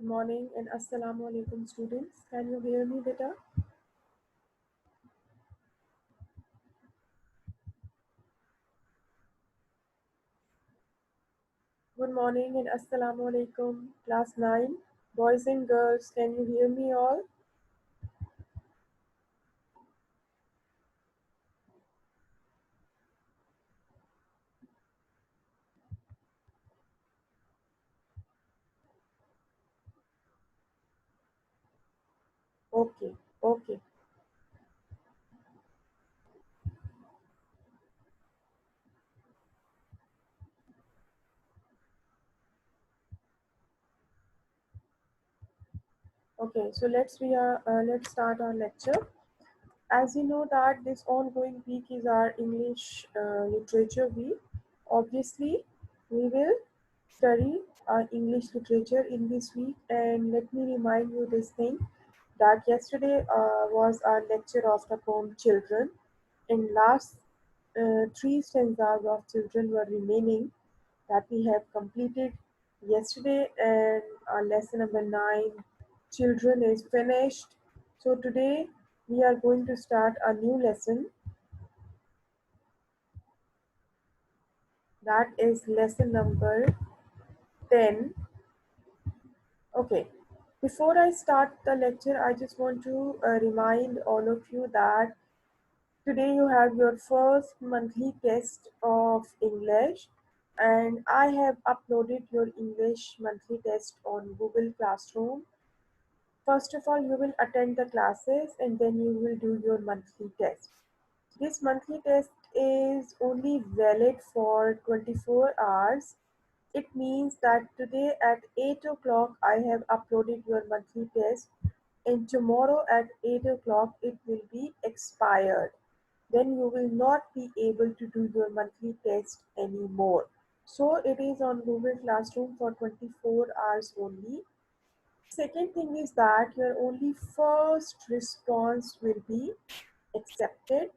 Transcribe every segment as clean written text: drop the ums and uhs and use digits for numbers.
Good morning and Assalamu alaikum students. Can you hear me better? Good morning and Assalamu alaikum class 9. Boys and girls, can you hear me all? Okay, okay, okay. So let's start our lecture. As you know that this ongoing week is our English literature week. Obviously, we will study our English literature in this week. And let me remind you this thing that yesterday was our lecture of the poem Children. In last three stanzas of Children were remaining that we have completed yesterday, and our lesson number 9 Children is finished. So today we are going to start a new lesson, that is lesson number 10. Okay, before I start the lecture, I just want to remind all of you that today you have your first monthly test of English, and I have uploaded your English monthly test on Google Classroom. First of all, you will attend the classes and then you will do your monthly test. This monthly test is only valid for 24 hours. It means that today at 8 o'clock I have uploaded your monthly test, and tomorrow at 8 o'clock it will be expired. Then you will not be able to do your monthly test anymore. So it is on Google Classroom for 24 hours only. Second thing is that your only first response will be accepted.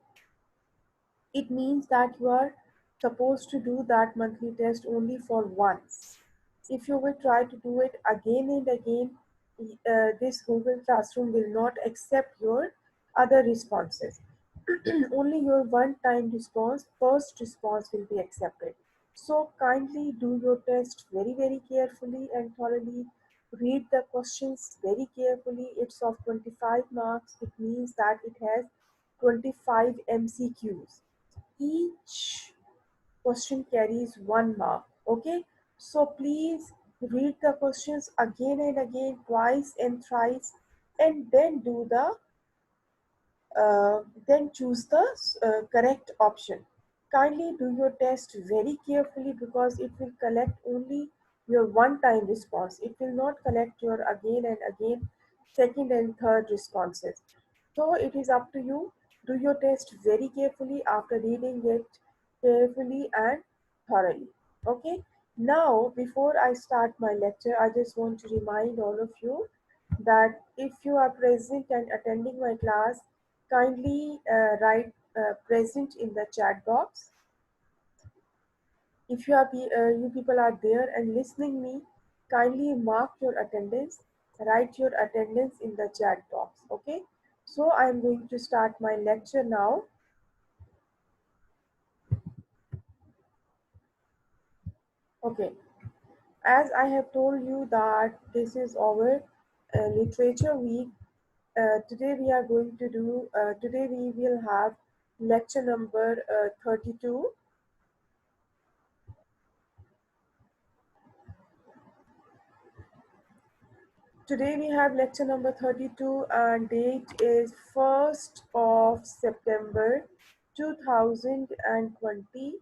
It means that you are supposed to do that monthly test only for once. If you will try to do it again and again, this Google Classroom will not accept your other responses. Only your one time response, first response, will be accepted. So kindly do your test very, very carefully and thoroughly. Read the questions very carefully. It's of 25 marks. It means that it has 25 MCQs. Each question carries 1 mark. Okay, so please read the questions again and again, twice and thrice, and then do the then choose the correct option. Kindly do your test very carefully because it will collect only your one time response. It will not collect your again and again second and third responses. So it is up to you. Do your test very carefully after reading it carefully and thoroughly. Okay. Now, before I start my lecture, I just want to remind all of you that if you are present and attending my class, kindly write present in the chat box. If you people are there and listening me, kindly mark your attendance. Write your attendance in the chat box. Okay. So I am going to start my lecture now. Okay. As I have told you that this is our literature week. Today we are going to do. Today we will have lecture number 32. Today we have lecture number 32 and date is 1st of September 2020,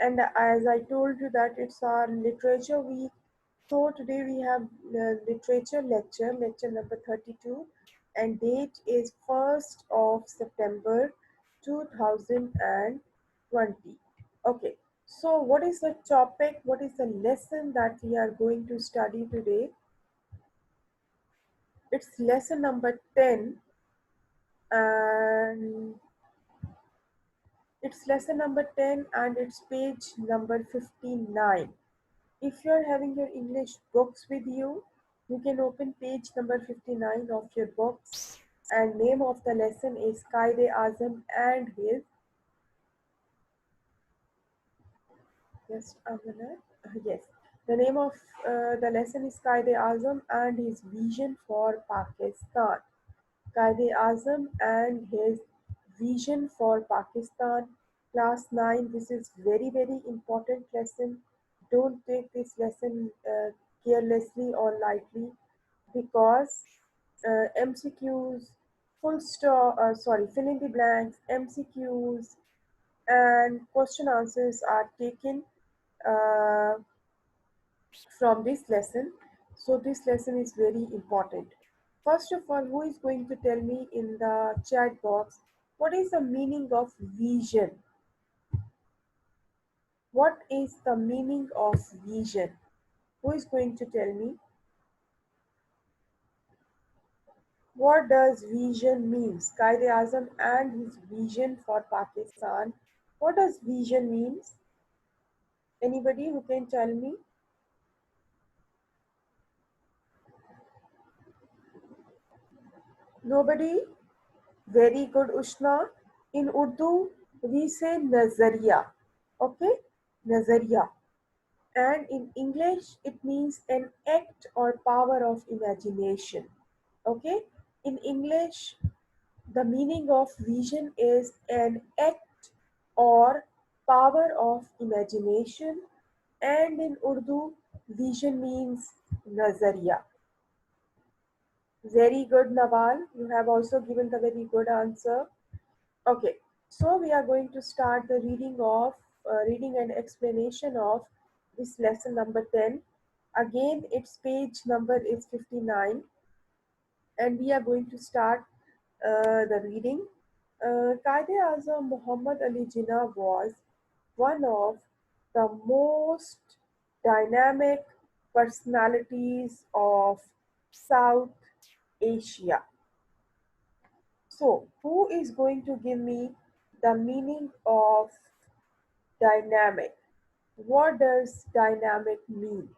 and as I told you that it's our literature week. So today we have the literature lecture number 32, and date is 1st of September 2020. Okay, so what is the topic, what is the lesson that we are going to study today? It's lesson number 10, and it's lesson number 10 and it's page number 59. If you're having your English books with you can open page number 59 of your books, and name of the lesson is Qaide Azam and his, just a minute, yes, the name of the lesson is Qaide Azam and his vision for Pakistan. Qaide Azam and his vision for Pakistan. Class 9, this is very, very important lesson. Don't take this lesson carelessly or lightly, because MCQs, fill in the blanks, MCQs, and question answers are taken uh, from this lesson. So this lesson is very important. First of all, who is going to tell me in the chat box what is the meaning of vision? What is the meaning of vision? Who is going to tell me? What does vision means? Qaid Azam and his vision for Pakistan. What does vision means? Anybody who can tell me? Nobody? Very good, Ushna. In Urdu, we say nazariya. Okay? Nazariya. And in English, it means an act or power of imagination. Okay? In English, the meaning of vision is an act or power of imagination. And in Urdu, vision means nazariya. Very good, Nawal. You have also given the very good answer. Okay, so we are going to start the reading and explanation of this lesson number 10. Again, its page number is 59, and we are going to start the reading. Qaid Azam Muhammad Ali Jinnah was one of the most dynamic personalities of South Asia. So, who is going to give me the meaning of dynamic? What does dynamic mean?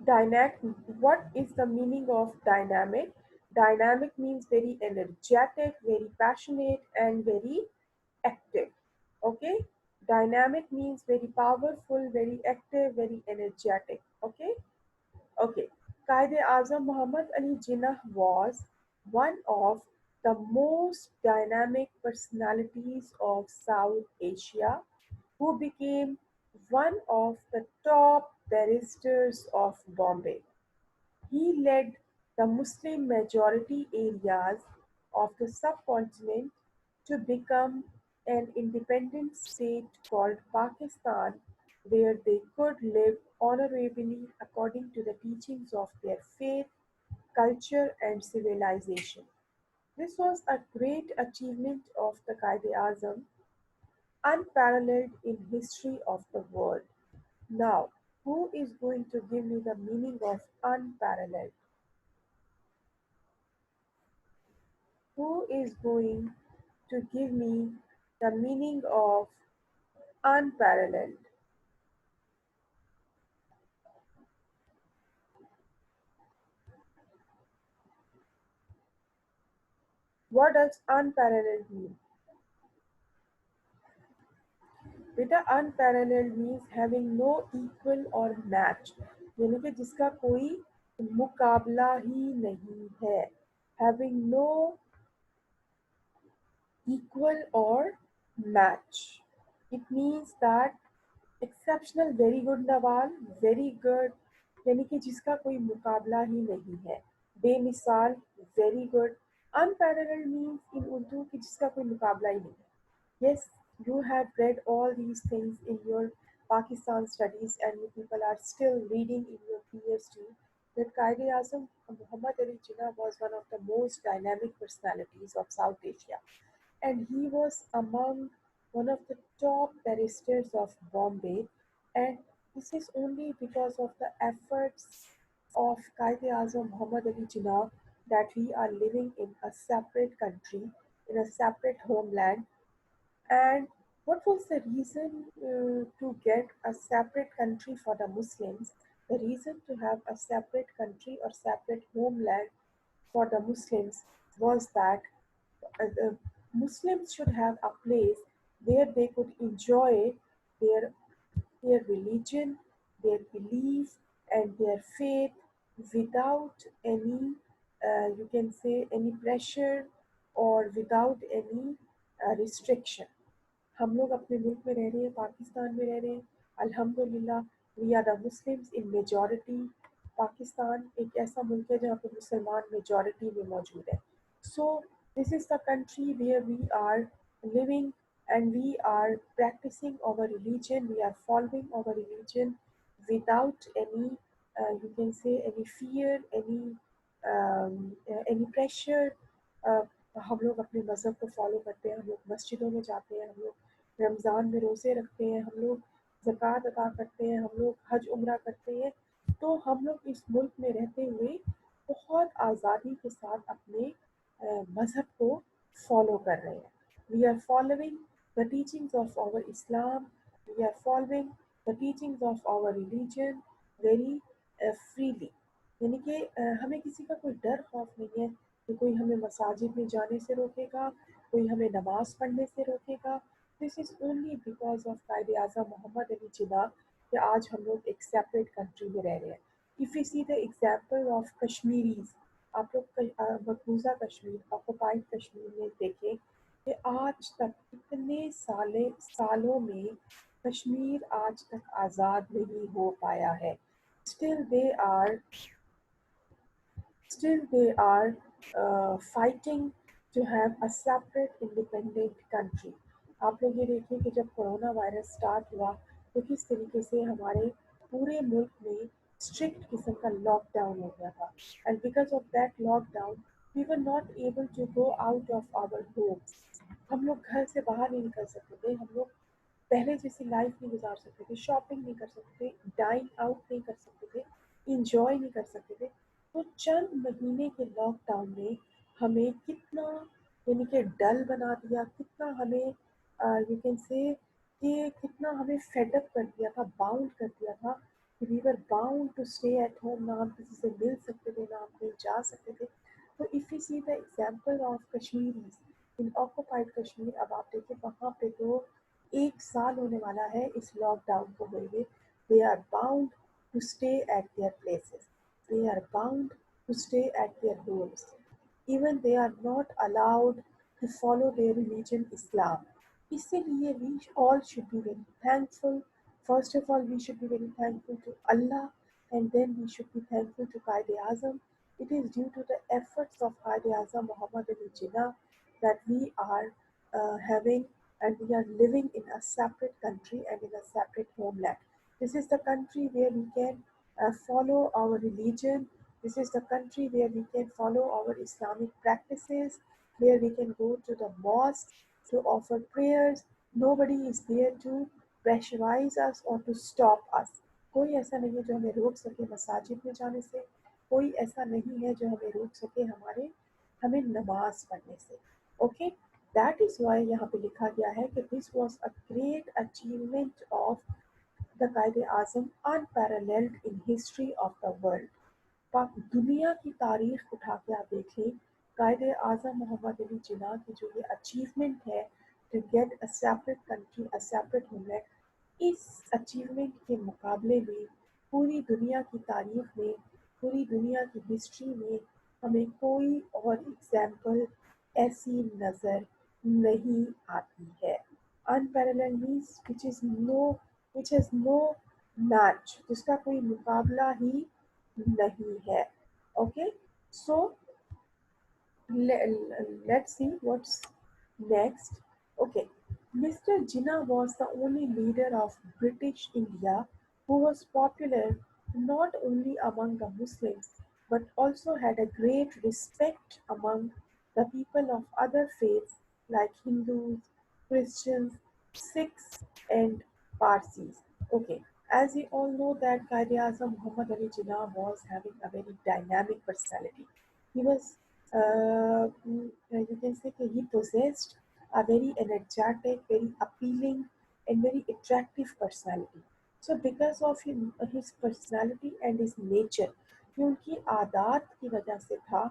Dynamic, what is the meaning of dynamic? Dynamic means very energetic, very passionate, and very active. Okay? Dynamic means very powerful, very active, very energetic. Okay? Okay. Qaid Azam Muhammad Ali Jinnah was one of the most dynamic personalities of South Asia, who became one of the top barristers of Bombay. He led the Muslim majority areas of the subcontinent to become an independent state called Pakistan, where they could live honorably according to the teachings of their faith, culture, and civilization. This was a great achievement of the Qaid Azam, unparalleled in history of the world. Now, who is going to give me the meaning of unparalleled? Who is going to give me the meaning of unparalleled? What does unparalleled mean? बेटा unparalleled means having no equal or match, यानी कि जिसका कोई मुकाबला ही नहीं है. Having no equal or match. It means that exceptional, very good Nawal, very good, यानी कि जिसका कोई मुकाबला ही नहीं है. बेमिसाल, very good. Unparalleled means in Urdu कि जिसका कोई मुकाबला ही नहीं है. Yes, you have read all these things in your Pakistan studies, and you people are still reading in your PhD that Qaid Azam Muhammad Ali Jinnah was one of the most dynamic personalities of South Asia, and he was among one of the top barristers of Bombay. And this is only because of the efforts of Qaid Azam Muhammad Ali Jinnah that we are living in a separate country, in a separate homeland, and What was the reason to get a separate country for the Muslims? The reason to have a separate country or separate homeland for the Muslims was that the Muslims should have a place where they could enjoy their their religion, their belief, and their faith without any, you can say, any pressure or without any restriction. हम लोग अपने मुल्क में रह रहे हैं, पाकिस्तान में रह रहे हैं, अल्हम्दुलिल्लाह we are the Muslims in majority. Pakistan एक ऐसा मुल्क है जहाँ पे मुसलमान मेजॉरिटी में मौजूद है। So this is the country where we are living and we are practicing our religion, we are following our religion without any, you can say, any fear, any pressure। uh, हम लोग अपने मज़हब को follow करते हैं, हम लोग मस्जिदों में जाते हैं, हम लोग रमज़ान में रोज़े रखते हैं, हम लोग ज़कात अदा करते हैं, हम लोग हज उम्रा करते हैं। तो हम लोग इस मुल्क में रहते हुए बहुत आज़ादी के साथ अपने मज़हब को फॉलो कर रहे हैं। We are following the teachings of our Islam, we are following the teachings of our religion very freely. यानी कि हमें किसी का कोई डर खौफ नहीं है कि कोई हमें मसाजिद में जाने से रोकेगा, कोई हमें नमाज पढ़ने से रोकेगा। This is only because of Quaid Azam Mohammad Ali Jinnah कि आज हम लोग एक सेपरेट कंट्री में रह रहे हैं। If you see the example of Kashmiris, आप लोग मकबूजा कश्मीर, ऑक्युपाइड कश्मीर में देखें कि आज तक इतने सालों में कश्मीर आज तक आज़ाद नहीं हो पाया है। Still they are Still, they are fighting to have a separate independent country। आप लोग ये देखिए कि जब कोरोना वायरस स्टार्ट हुआ तो किस तरीके से हमारे पूरे मुल्क में स्ट्रिक्ट किस्म का लॉकडाउन हो गया था। And because of that lockdown we were not able to go out of our homes. हम लोग घर से बाहर नहीं निकल सकते थे, हम लोग पहले जैसी लाइफ नहीं गुजार सकते थे, शॉपिंग नहीं कर सकते थे, डाइन आउट नहीं कर सकते थे, इंजॉय नहीं कर सकते थे। तो चंद महीने के लॉकडाउन ने हमें कितना, यानी कि डल बना दिया, कितना हमें, यू कैन से, कि कितना हमें फेडअप कर दिया था, बाउंड कर दिया था कि we were bound to stay at home. ना हम किसी से मिल सकते थे, ना हम कहीं जा सकते थे। तो if you see the example of Kashmiris in occupied Kashmir, अब आप देखिए वहाँ पे तो 1 साल होने वाला है इस लॉकडाउन को हुए हुए। They are bound to stay at their places, they are bound to stay at their homes. Even they are not allowed to follow their religion Islam. इसीलिए we all should be very thankful. First of all, we should be very thankful to Allah, and then we should be thankful to Qaid Azam. It is due to the efforts of Qaid Azam Muhammad Ali Jinnah that we are having and we are living in a separate country and in a separate homeland. This is the country where we can follow our religion. This is the country where we can follow our Islamic practices, where we can go to the mosque to offer prayers. Nobody is there to pressurize us or to stop us. कोई ऐसा नहीं है जो हमें रोक सके मसाजिद में जाने से, कोई ऐसा नहीं है जो हमें रोक सके हमें नमाज पढ़ने से। ओके, दैट इज़ वाई यहाँ पे लिखा गया है कि this was a great achievement of the Quaid-e Azam unparalleled in history of the world. दुनिया की तारीख उठा के आप देख लें, कायदे आज़म मोहम्मद अली जिन्ना की जो ये अचीवमेंट है to get a separate country, a separate homeland, इस अचीवमेंट के मुकाबले में पूरी दुनिया की तारीख में, पूरी दुनिया की हिस्ट्री में हमें कोई और एग्जाम्पल ऐसी नज़र नहीं आती है। Unparalleled means which is no match, जिसका कोई मुकाबला ही नहीं है। Okay, so let's see what's next. Okay, Mr. Jinnah was the only leader of British India who was popular not only among the Muslims but also had a great respect among the people of other faiths like Hindus, Christians, Sikhs, and Parsis. Okay, as we all know that Quaid-e-Azam Muhammad Ali Jinnah was having a very dynamic personality. He was, you can say that he possessed a very energetic, very appealing, and very attractive personality. So because of his personality and his nature, ये उनकी आदत की वजह से था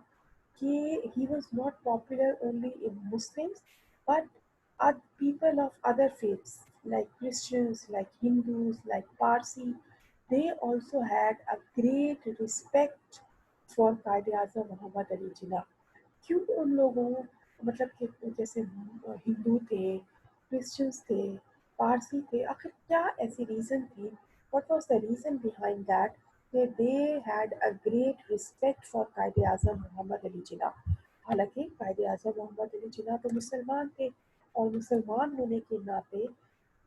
कि he was not popular only in Muslims, but people of other faiths like Christians, like Hindus, like Parsi, they also had a great respect for कायदे आज़म मोहम्मद अली जिन्ना. क्यों उन लोगों मतलब कि जैसे हिंदू थे, क्रिश्चियंस थे, पारसी थे, आखिर क्या ऐसी रीज़न थी? What was the reason behind that they had a great respect for कायदे आज़म मोहम्मद अली जिन्ना? हालांकि कायदे आज़म मोहम्मद अली जिन्ना तो मुसलमान थे और मुसलमान होने के नाते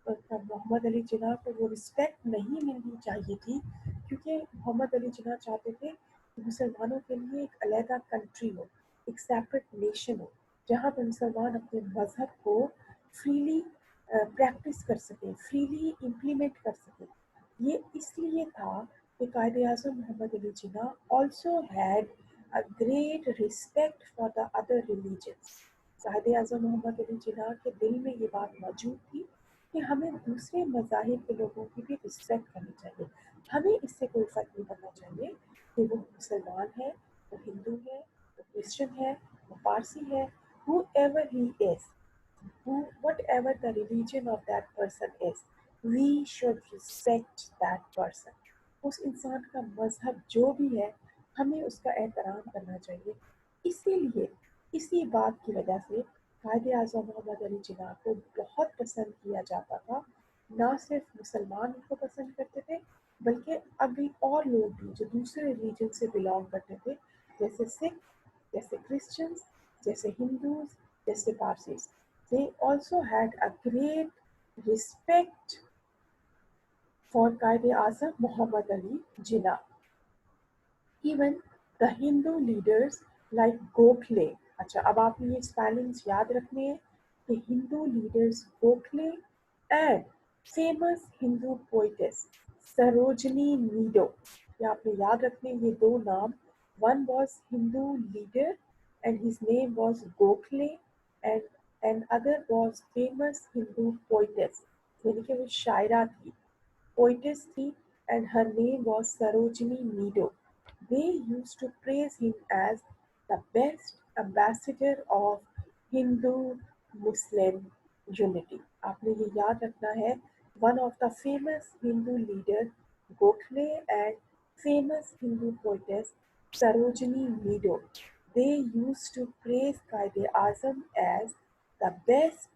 मोहम्मद अली जिन्ना को वो रिस्पेक्ट नहीं मिलनी चाहिए थी, क्योंकि मोहम्मद अली जिन्ना चाहते थे कि मुसलमानों के लिए एक अलहदा कंट्री हो, एक सेपरेट नेशन हो, जहाँ पर मुसलमान अपने मज़हब को फ्रीली प्रैक्टिस कर सकें, फ्रीली इम्प्लीमेंट कर सकें. ये इसलिए था कि Quaid-e Azam Mohammad Ali Jinnah also had a great respect for the other religions. कायदे आज़म मोहम्मद अली जिन्ना के दिल में ये बात मौजूद थी कि हमें दूसरे मज़ाहिब के लोगों की भी रिस्पेक्ट करनी चाहिए. हमें इससे कोई फ़र्क नहीं पड़ना चाहिए कि वो मुसलमान है, वो हिंदू है, वो क्रिश्चियन है, वो पारसी है, whoever he is, whatever the religion of that person is, we should respect that person. उस इंसान का मजहब जो भी है, हमें उसका एहतराम करना चाहिए. इसीलिए इसी बात की वजह से कायदे आज़म मोहम्मद अली जिन्ना को बहुत पसंद किया जाता था. ना सिर्फ मुसलमान उनको पसंद करते थे, बल्कि अभी और लोग भी जो दूसरे रिलीजन से बिलोंग करते थे, जैसे सिख, जैसे क्रिश्चियंस, जैसे हिंदूज, जैसे Parsis. They also had a great respect for Quaid-e-Azam Muhammad Ali Jinnah. Even the Hindu leaders like Gokhale. अच्छा, अब आपने ये स्पेलिंग्स याद रखने हैं कि Hindu leaders Gokhale and famous Hindu poetess Sarojini Nido, ये आपने याद रखने ये दो नाम. One was Hindu leader and his name was Gokhale, and other was famous Hindu poetess, यानी कि वो शायरा थी, poetess थी, and her name was Sarojini Nido. They used to praise him as the best ambassador of Hindu-Muslim unity. आपने ये याद रखना है. One of the famous Hindu leader Gokhale and famous Hindu poetess Sarojini Nido. They used to praise Quaid-e-Azam as the best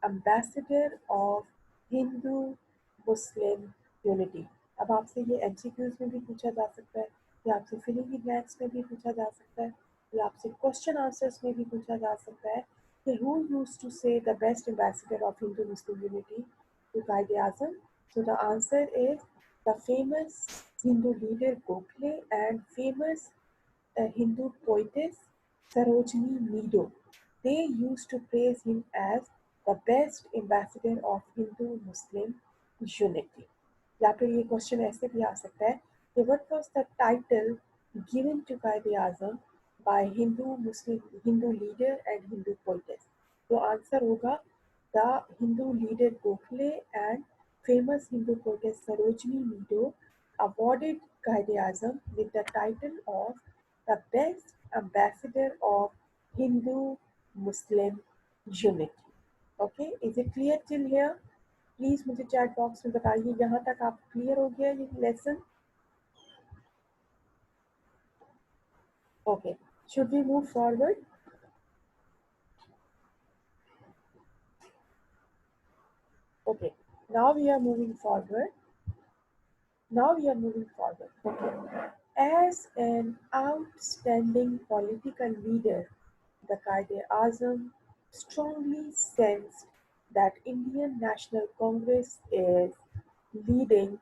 ambassador of Hindu-Muslim unity. अब आपसे ये MCQs में भी पूछा जा सकता है, या आपसे फिलिंग इन ब्लैंक्स में भी पूछा जा सकता है, या आपसे क्वेश्चन आंसर्स में भी पूछा जा सकता है कि who used to say the best ambassador of Hindu-Muslim unity to Quaid-e-Azam? So the answer is the famous Hindu leader Gokhale and famous Hindu poetess Sarojini Nido. They used to praise him as the best ambassador of Hindu-Muslim unity. या फिर ये question ऐसे भी आ सकता है कि what was the title given to Quaid-e-Azam by Hindu leader and Hindu poetess? तो answer होगा the Hindu leader Gokhale and famous Hindu poetess Sarojini Nido awarded Quaid-e-Azam with the title of the best ambassador of Hindu-Muslim unity. Okay, is it clear till here? Please मुझे chat box में बताइए यहाँ तक आप clear हो गया ये lesson. Okay, should we move forward? Okay, now we are moving forward. Okay. As an outstanding political leader, the Quaid-e-Azam strongly sensed that Indian National Congress is leading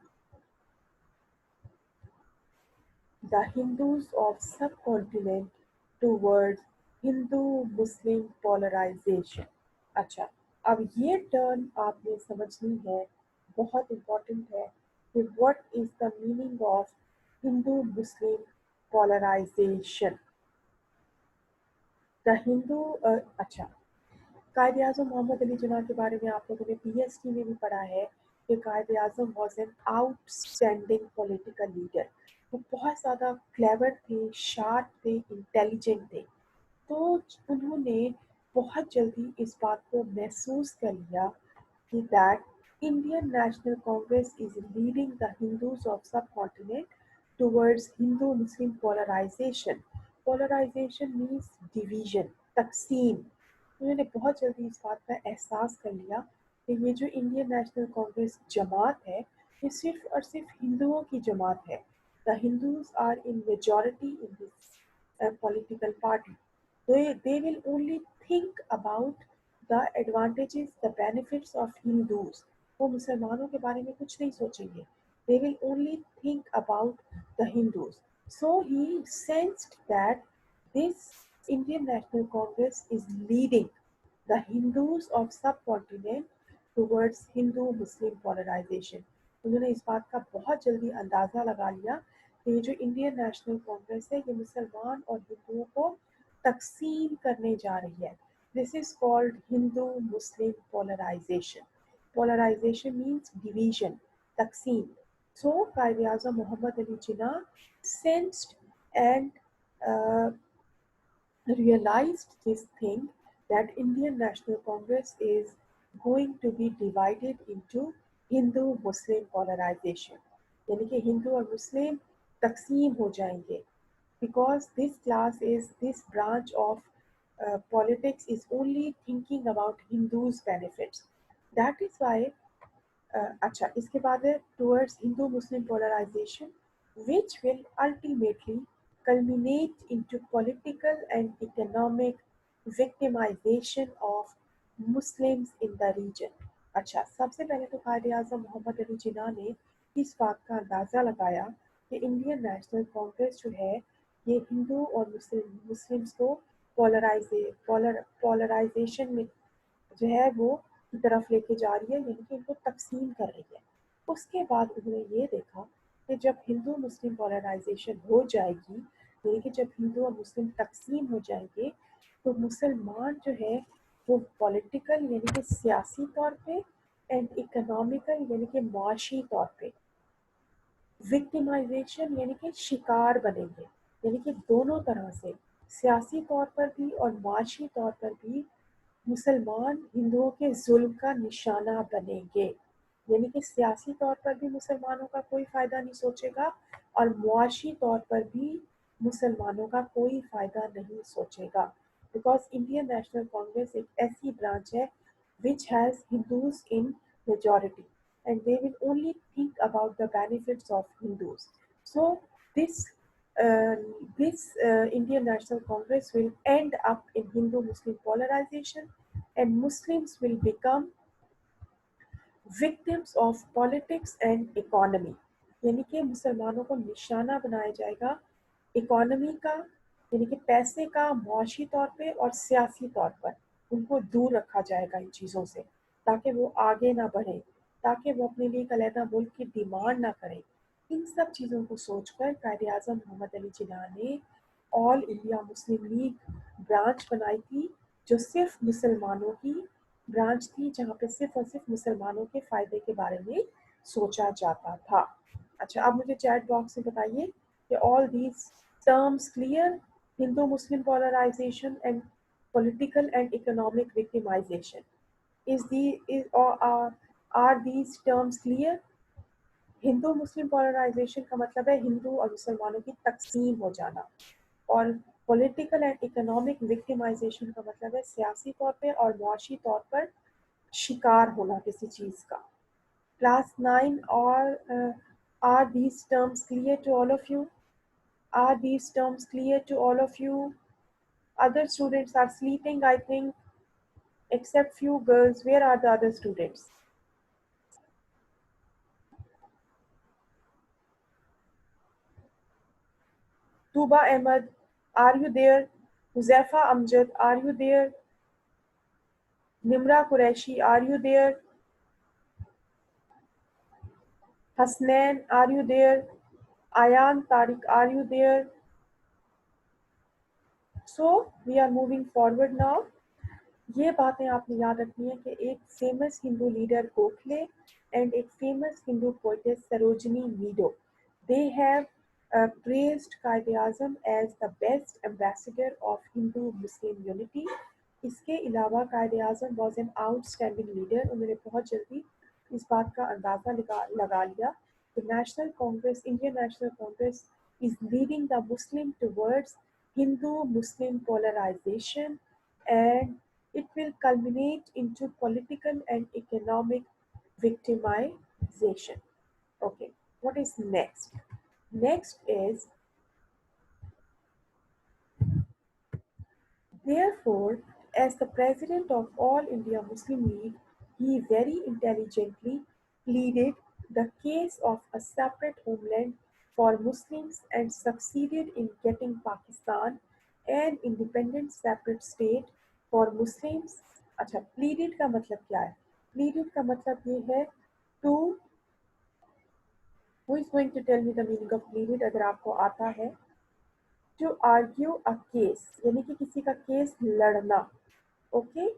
the Hindus of subcontinent towards Hindu-Muslim polarization. अच्छा, अब ये term आपने समझनी है, बहुत important है कि what is the meaning of Hindu Muslim polarization. The Hindu अच्छा, कायद आज़म मोहम्मद अली जिन्ना के बारे में आप लोगों ने पीएसटी में भी पढ़ा है कि Quaid Azam was an outstanding political leader. वो बहुत ज़्यादा क्लेवर थे, शार्प थे, इंटेलिजेंट थे। तो उन्होंने बहुत जल्दी इस बात को महसूस कर लिया कि that Indian National Congress is leading the Hindus of subcontinent towards Hindu-Muslim polarization. Polarization means division, तकसीम। उन्होंने बहुत जल्दी इस बात का एहसास कर लिया कि ये जो इंडियन नेशनल कांग्रेस जमात है ये सिर्फ और सिर्फ हिंदुओं की जमात है। The Hindus are in majority in this political party. They will only think about the advantages, the benefits of Hindus. वो मुसलमानों के बारे में कुछ नहीं सोचेंगे. They will only think about the Hindus. So he sensed that this Indian National Congress is leading the Hindus of subcontinent towards Hindu-Muslim polarization. उन्होंने इस बात का बहुत जल्दी अंदाज़ा लगा लिया कि ये जो इंडियन नेशनल कांग्रेस है ये मुसलमान और हिंदुओं को तकसीम करने जा रही है। This is called Hindu Muslim polarization. Polarization means division, तकसीम। So Quaid Azam Mohammad Ali Jinnah sensed and realized this thing that Indian National Congress is going to be divided into Hindu-Muslim polarization. यानी कि हिंदू और मुस्लिम तकसीम हो जाएंगे because this branch of politics is only thinking about Hindus' benefits. That is why अच्छा इसके बाद है towards Hindu-Muslim polarization which will ultimately culminate into political and economic victimization of Muslims in the region. अच्छा सबसे पहले तो कायद आज़म मोहम्मद अली जिन्ना ने इस बात का अंदाज़ा लगाया कि इंडियन नेशनल कांग्रेस जो है ये हिंदू और मुस्लिम्स को पोलराइजेशन में जो है वो की तरफ लेके जा रही है, यानी कि इनको तकसीम कर रही है। उसके बाद उन्होंने ये देखा कि जब हिंदू मुस्लिम पोलराइजेशन हो जाएगी, यानी कि जब हिंदू और मुस्लिम तकसीम हो जाएंगे तो मुसलमान जो है वो पॉलिटिकल यानी कि सियासी तौर पे एंड इकोनॉमिकल यानी कि माशी तौर पे विक्टिमाइजेशन यानी कि शिकार बनेंगे। यानी कि दोनों तरह से सियासी तौर पर भी और माशी तौर पर भी मुसलमान हिंदुओं के जुल्म का निशाना बनेंगे। यानी कि सियासी तौर पर भी मुसलमानों का कोई फ़ायदा नहीं सोचेगा और मुआशी तौर पर भी मुसलमानों का कोई फ़ायदा नहीं सोचेगा। बिकॉज इंडियन नेशनल कांग्रेस एक ऐसी ब्रांच है which has Hindus in majority and they will only think about the benefits of Hindus. So this uh, this Indian National Congress will end up in Hindu-Muslim polarization and Muslims will become victims of politics and economy. यानी कि मुसलमानों को निशाना बनाया जाएगा economy का यानी कि पैसे का मुआशी तौर पे और सियासी तौर पर उनको दूर रखा जाएगा इन चीज़ों से ताकि वो आगे ना बढ़े, ताकि वो अपने लिए एक अलहदा मुल्क की डिमांड ना करें। इन सब चीज़ों को सोचकर कायद आज़म मोहम्मद अली जिन्ना ने all India Muslim league branch बनाई थी जो सिर्फ मुसलमानों की ब्रांच थी जहाँ पे सिर्फ और सिर्फ मुसलमानों के फ़ायदे के बारे में सोचा जाता था। अच्छा अब मुझे चैट बॉक्स में बताइए कि all these terms clear? Hindu-Muslim polarization and political and economic victimization. Are these terms clear? Hindu Muslim polarization का मतलब है हिंदू और मुसलमानों की तकसीम हो जाना और पॉलिटिकल एंड इकोनॉमिक विक्टिमाइजेशन का मतलब है सियासी तौर पे और मुआशी तौर पर शिकार होना किसी चीज़ का। क्लास 9 और are these terms clear to all of you? Are these terms clear to all of you? Other students are sleeping, I think, except few girls. Where are the other students? Tuba Ahmed, are you there? Huzaifa Amjad, are you there? Nimra Qureshi, are you there? Hasnain, are you there? Ayan Tariq, are you there? So we are moving forward now. ये बातें आपने याद रखनी है कि एक famous Hindu leader Gokhale and एक famous Hindu poetess Sarojini Naidu, they have praised Quaid Azam as the best ambassador of Hindu Muslim unity. इसके अलावा Quaid Azam was an outstanding leader. उन्होंने बहुत जल्दी इस बात का अंदाज़ा लगा लिया कि national Congress, Indian national Congress is leading the Muslim towards Hindu-Muslim polarization, and it will culminate into political and economic victimization. Okay, what is next? Next is, therefore, as the president of All India Muslim League, he very intelligently pleaded the case of a separate homeland for Muslims and succeeded in getting Pakistan an independent separate state for Muslims. अच्छा, pleaded का मतलब क्या है? Pleaded का मतलब ये है to, who is going to tell me the meaning of pleaded अगर आपको आता है? To argue a case यानी कि किसी का केस लड़ना। ओके,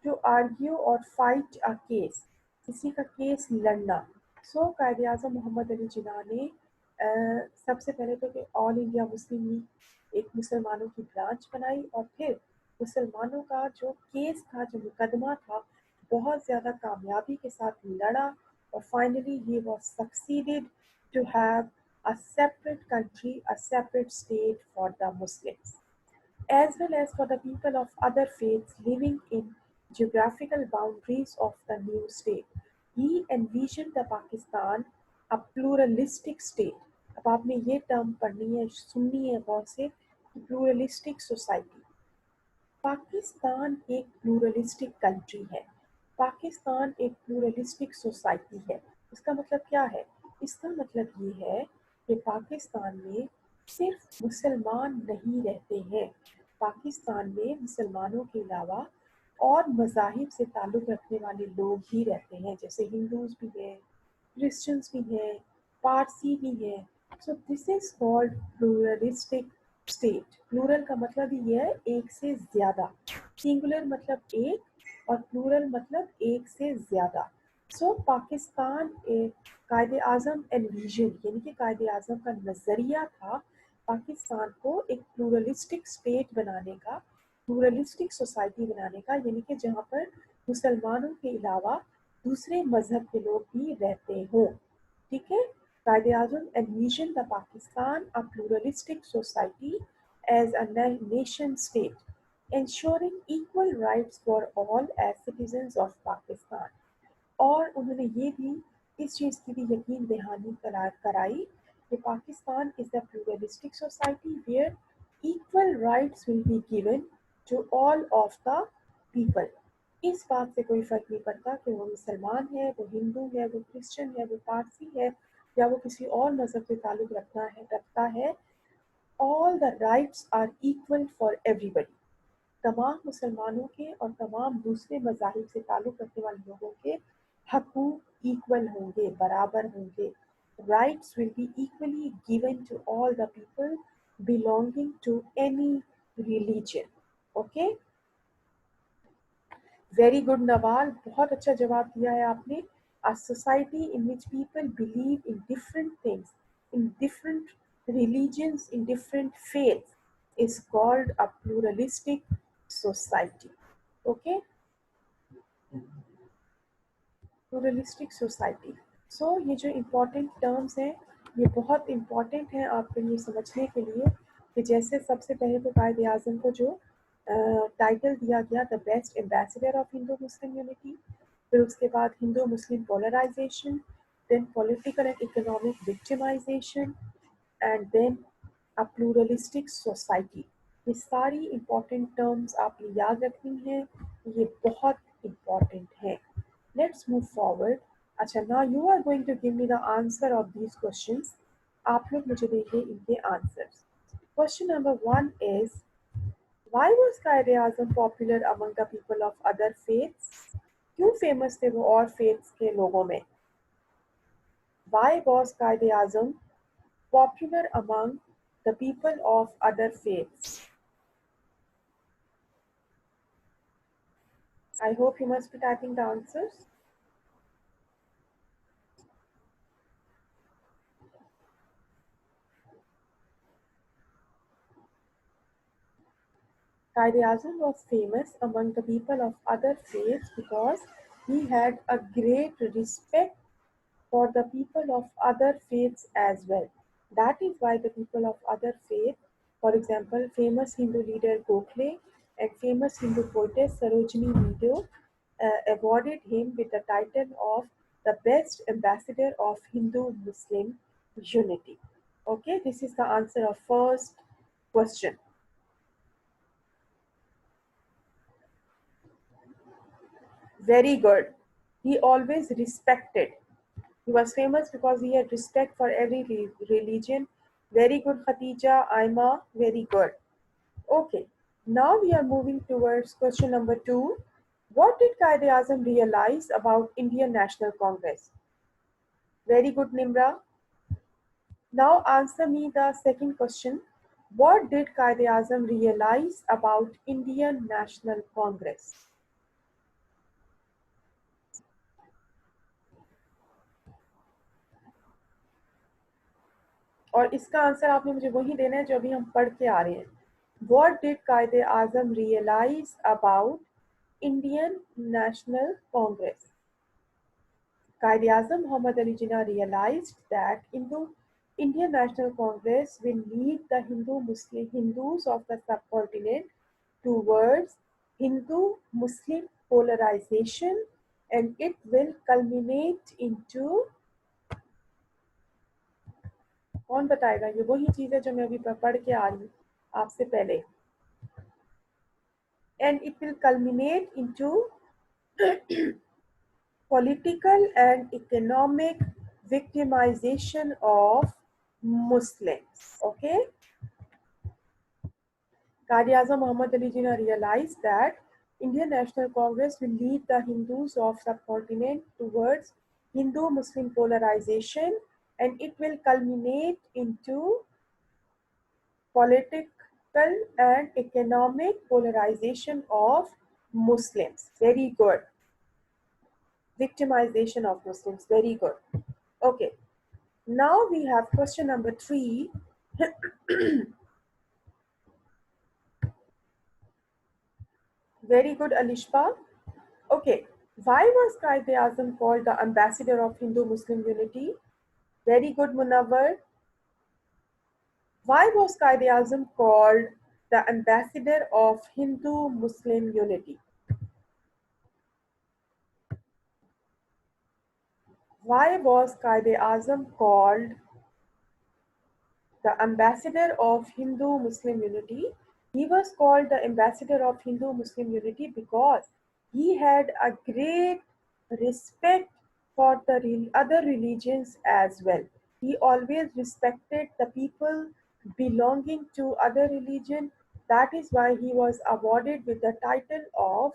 टू आर्ग्यू और फाइट अ केस, किसी का केस लड़ना। सो कायद आज़म मोहम्मद अली जिन्ना ने सबसे पहले तो कि ऑल इंडिया मुस्लिम लीग एक मुसलमानों की ब्रांच बनाई और फिर मुसलमानों का जो केस था, जो मुकदमा था, बहुत ज़्यादा कामयाबी के साथ लड़ा और finally he was succeeded to have a separate country, a separate state for the Muslims, as well as for the people of other faiths living in geographical boundaries of the new state. He envisioned the Pakistan a pluralistic state. अब आपने ये term पढ़नी है, सुननी है गौर से, pluralistic society. Pakistan एक pluralistic country है, पाकिस्तान एक प्लूरलिस्टिक सोसाइटी है। इसका मतलब क्या है? इसका मतलब ये है कि पाकिस्तान में सिर्फ मुसलमान नहीं रहते हैं, पाकिस्तान में मुसलमानों के अलावा और मज़ाहिब से ताल्लुक़ रखने वाले लोग भी रहते हैं, जैसे हिंदूज़ भी हैं, क्रिश्चियंस भी हैं, पारसी भी हैं। So this is called pluralistic state. Plural का मतलब ये है एक से ज़्यादा, सिंगुलर मतलब एक और प्लूरल मतलब एक से ज़्यादा। सो पाकिस्तान एक कायद आज़म एनविजन यानी कि कायद आज़म का नज़रिया था पाकिस्तान को एक प्लूरलिस्टिक स्टेट बनाने का, प्लूरलिस्टिक सोसाइटी बनाने का, यानी कि जहाँ पर मुसलमानों के अलावा दूसरे मजहब के लोग भी रहते हों। ठीक है, कायद आज़म envisioned the Pakistan a pluralistic society as a nation state, ensuring equal rights for all as citizens of Pakistan. और उन्होंने ये भी इस चीज़ की भी यकीन दहानी कराई कि Pakistan is the pluralistic society where equal rights will be given to all of the people. इस बात से कोई फ़र्क नहीं पड़ता कि वो मुसलमान है, वो हिंदू है, वो क्रिश्चियन है, वो पारसी है या वो किसी और मज़हब से ताल्लुक़ रखता है। All the rights are equal for everybody. तमाम मुसलमानों के और तमाम दूसरे मज़ाहिब से ताल्लुक़ रखने वाले लोगों के हकूक़ इक्वल होंगे, बराबर होंगे। Rights will be equally given to all the people belonging to any religion. Okay? Very good, Nawal. बहुत अच्छा जवाब दिया है आपने। A society in which people believe in different things, in different religions, in different faiths, is called a pluralistic society. Okay? Pluralistic society. So ये जो important terms हैं, ये बहुत इम्पोर्टेंट हैं आपके लिए समझने के लिए कि जैसे सबसे पहले तो कायद आज़म को जो टाइटल दिया गया the best ambassador of Hindu Muslim unity, फिर उसके बाद Hindu Muslim polarisation, then political and economic victimisation, and then a pluralistic society. ये सारी इम्पोर्टेंट टर्म्स आपने याद रखनी है, ये बहुत इम्पोर्टेंट है। Let's move forward. अच्छा, now you are going to give me the answer of these questions. आप लोग मुझे देंगे इनके answers. Question number 1 is, why was Qaid Azam popular among the people of other faiths? क्यों famous थे वो और faiths के लोगों में? Why was Qaid Azam popular among the people of other faiths? I hope you must be typing the answers. Quaid-e-Azam was famous among the people of other faiths because he had a great respect for the people of other faiths as well. That is why the people of other faiths, for example, famous Hindu leader Gokhale and famous Hindu poetess Sarojini Naidu, awarded him with the title of the best ambassador of Hindu-Muslim unity. Okay, this is the answer of first question. Very good. He always respected. He was famous because he had respect for every religion. Very good, Khatija, Aima, very good. Okay, now we are moving towards question number 2. What did Quaid-e-Azam realize about Indian National Congress? Very good, Nimra. Now answer me the second question. What did Quaid-e-Azam realize about Indian National Congress? और इसका answer आपने मुझे वही देना है जो अभी हम पढ़ के आ रहे हैं. What did Quaid-e-Azam realize about Indian National Congress? Quaid-e-Azam Muhammad Ali Jinnah realized that Indian National Congress will lead the Hindus of the subcontinent towards Hindu-Muslim polarization, and it will culminate into. कौन बताएगा? ये वही चीज है जो मैं अभी पढ़ के आ रही हूँ आपसे पहले. And it will culminate into political and economic victimization of Muslims. Okay? Quaid-e-Azam Muhammad Ali Jinnah realized that Indian National Congress will lead the Hindus of subcontinent towards Hindu-Muslim polarization, and it will culminate into political and economic polarization of Muslims. Very good. Victimization of Muslims. Very good. Okay. Now we have question number 3. Very good, Alishba. Okay. Why was Quaid-e-Azam called the ambassador of Hindu-Muslim unity? Very good, Munawar. Why was Quaid-e-Azam called the ambassador of Hindu-Muslim unity? Why was Quaid-e-Azam called the ambassador of Hindu-Muslim unity? He was called the ambassador of Hindu-Muslim unity because he had a great respect for the other religions as well. He always respected the people belonging to other religion. That is why he was awarded with the title of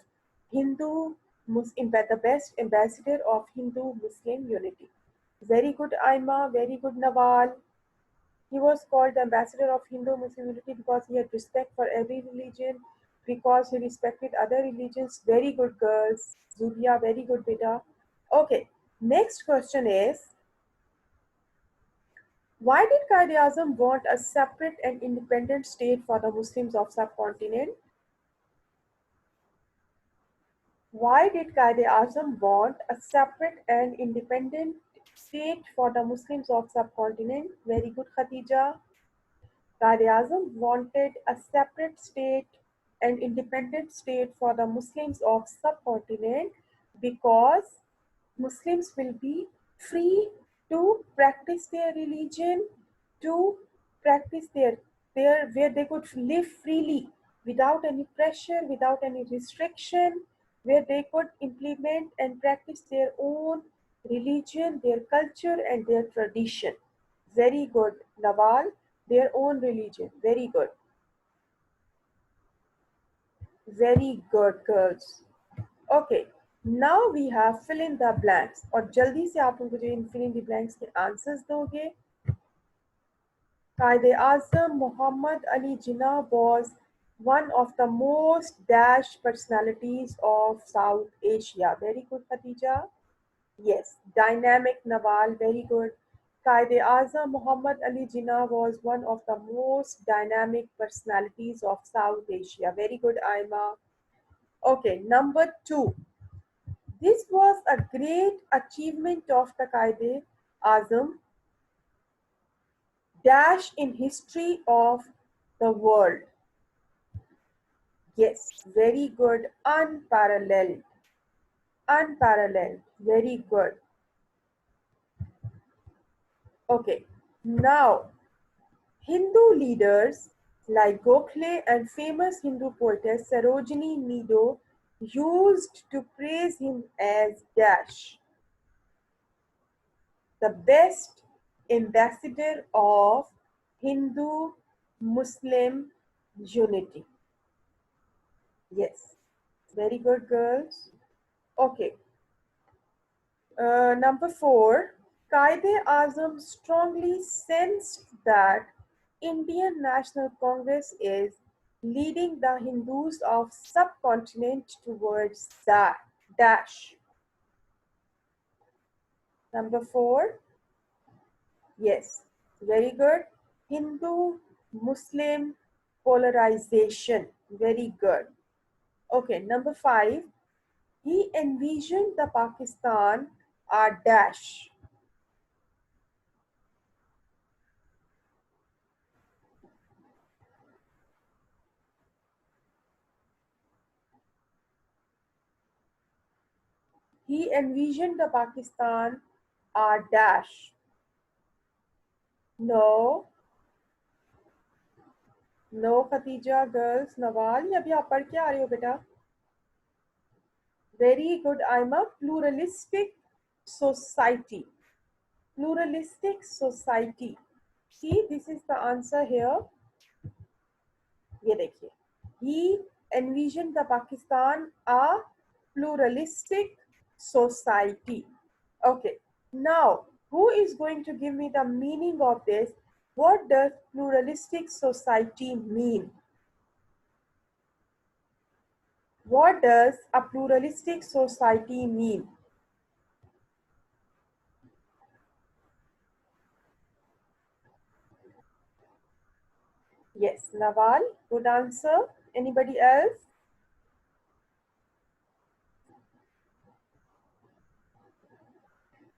Hindu Muslim, the best ambassador of Hindu-Muslim unity. Very good, Aima. Very good, Nawal. He was called the ambassador of Hindu-Muslim unity because he had respect for every religion, because he respected other religions. Very good, girls. Zulia, very good, beta. Okay, next question is, why did Quaid-e-Azam want a separate and independent state for the Muslims of subcontinent? Why did Quaid-e-Azam want a separate and independent state for the Muslims of subcontinent? Very good, Khatija. Quaid-e-Azam wanted a separate state and independent state for the Muslims of subcontinent because Muslims will be free to practice their religion, to practice their where they could live freely without any pressure, without any restriction, where they could implement and practice their own religion, their culture, and their tradition. Very good, Nawal. Their own religion. Very good. Very good, girls. Okay. Now we have fill in the blanks. और जल्दी से आप लोग मुझे इन fill in the blanks के answers दोगे. Quaid-e-Azam Muhammad Ali Jinnah was one of the most dash personalities of South Asia. Very good, Khatija. Yes, dynamic Nawal, very good. Qaid-e-Azam Muhammad Ali Jinnah was one of the most dynamic personalities of South Asia. Very good, Aima. Okay, number two. This was a great achievement of the Qaid-e-Azam dash in history of the world. Yes, very good, unparalleled, unparalleled, very good. Okay, now Hindu leaders like Gokhale and famous Hindu poetess Sarojini Naidu used to praise him as dash, the best ambassador of Hindu Muslim unity. Yes, very good, girls. Okay, number four, Qaid-e-Azam strongly sensed that Indian National Congress is leading the Hindus of subcontinent towards that dash. Number four, yes, very good. Hindu Muslim polarization, very good. Okay, number five, he envisioned the Pakistan a dash. He envisioned the Pakistan a dash. No, no, Khatija, girls, Nawal, ये अभी आप पढ़ के आ रहे हो बेटा? Very good, I'm a pluralistic society. Pluralistic society. See, this is the answer here. ये देखिए. He envisioned the Pakistan a pluralistic society. Okay, now who is going to give me the meaning of this? What does pluralistic society mean? What does a pluralistic society mean? Yes, Nawal, good answer. Anybody else?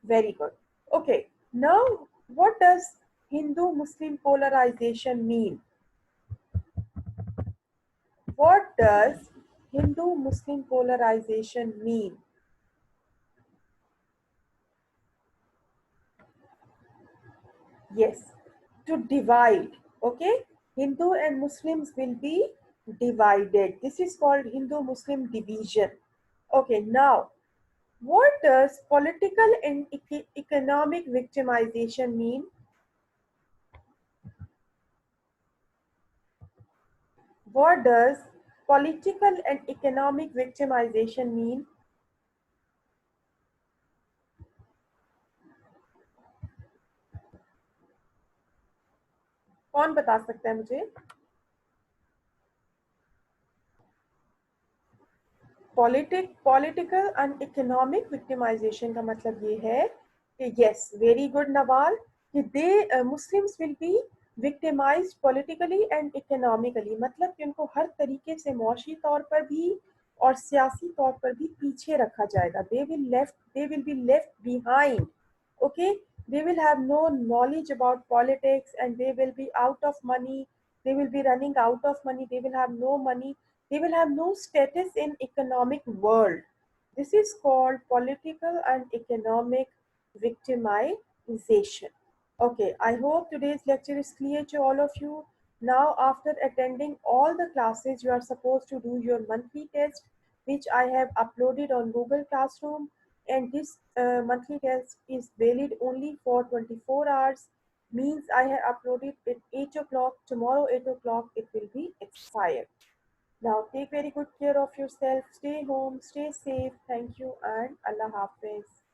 Very good. Okay, now what does Hindu-Muslim polarization mean? What does Hindu-Muslim polarization mean? Yes, to divide. Okay, Hindu and Muslims will be divided. This is called Hindu-Muslim division. Okay, now what does political and economic victimization mean? What does political and economic victimization mean? कौन बता सकता है मुझे? Political and economic victimisation का मतलब ये है कि यस, वेरी गुड नवाल, कि they Muslims will be victimised politically and economically, मतलब कि उनको हर तरीके से मौशी तौर पर भी और सियासी तौर पर भी पीछे रखा जाएगा. They will be left behind. Okay, they will have no knowledge about politics and they will be out of money. They will be running out of money. They will have no money. They will have no status in economic world. This is called political and economic victimization. Okay, I hope today's lecture is clear to all of you. Now, after attending all the classes, you are supposed to do your monthly test, which I have uploaded on Google Classroom. And this monthly test is valid only for 24 hours. Means I have uploaded at 8 o'clock. Tomorrow, 8 o'clock, it will be expired. Now, take very good care of yourself. Stay home, stay safe. Thank you, and Allah Hafiz.